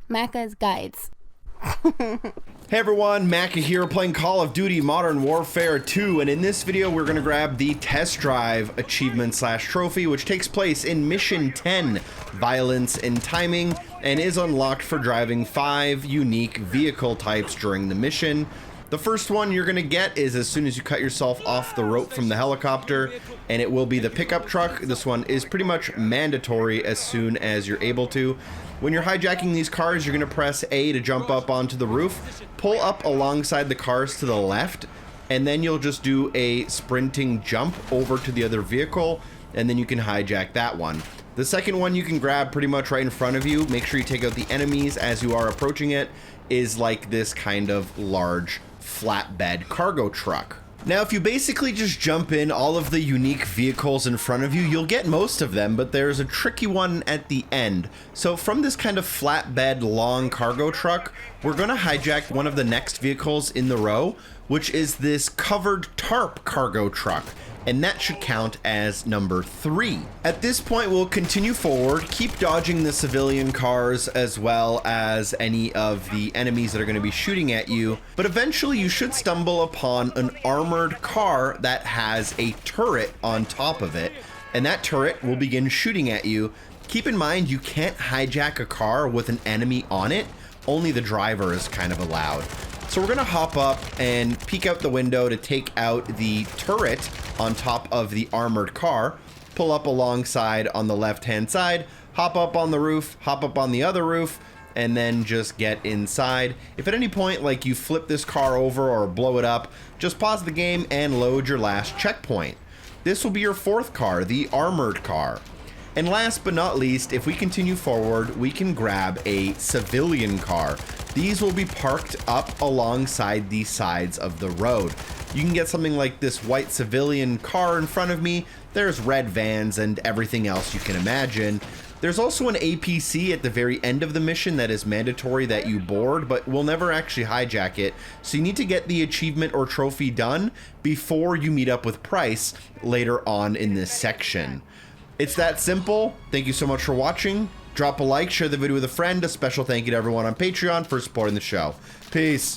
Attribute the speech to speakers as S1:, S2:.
S1: Macca's Guides.
S2: Hey everyone, Macca here playing Call of Duty Modern Warfare 2, and in this video we're going to grab the Test Drive achievement / trophy, which takes place in Mission 10, Violence and Timing, and is unlocked for driving 5 unique vehicle types during the mission. The first one you're going to get is as soon as you cut yourself off the rope from the helicopter, and it will be the pickup truck. This one is pretty much mandatory as soon as you're able to. When you're hijacking these cars, you're going to press A to jump up onto the roof, pull up alongside the cars to the left, and then you'll just do a sprinting jump over to the other vehicle, and then you can hijack that one. The second one you can grab pretty much right in front of you. Make sure you take out the enemies as you are approaching it. Is like this kind of large flatbed cargo truck. Now, if you basically just jump in all of the unique vehicles in front of you, you'll get most of them, but there's a tricky one at the end. So from this kind of flatbed long cargo truck, we're going to hijack one of the next vehicles in the row, which is this covered tarp cargo truck. And that should count as number 3. At this point, we'll continue forward, keep dodging the civilian cars as well as any of the enemies that are going to be shooting at you, but eventually you should stumble upon an armored car that has a turret on top of it, and that turret will begin shooting at you. Keep in mind, you can't hijack a car with an enemy on it, only the driver is kind of allowed. So we're gonna hop up and peek out the window to take out the turret on top of the armored car, pull up alongside on the left-hand side, hop up on the roof, hop up on the other roof, and then just get inside. If at any point, like, you flip this car over or blow it up, just pause the game and load your last checkpoint. This will be your 4th car, the armored car. And last but not least, if we continue forward, we can grab a civilian car. These will be parked up alongside the sides of the road. You can get something like this white civilian car in front of me. There's red vans and everything else you can imagine. There's also an APC at the very end of the mission that is mandatory that you board, but we'll never actually hijack it. So you need to get the achievement or trophy done before you meet up with Price later on in this section. It's that simple. Thank you so much for watching. Drop a like, share the video with a friend. A special thank you to everyone on Patreon for supporting the show. Peace.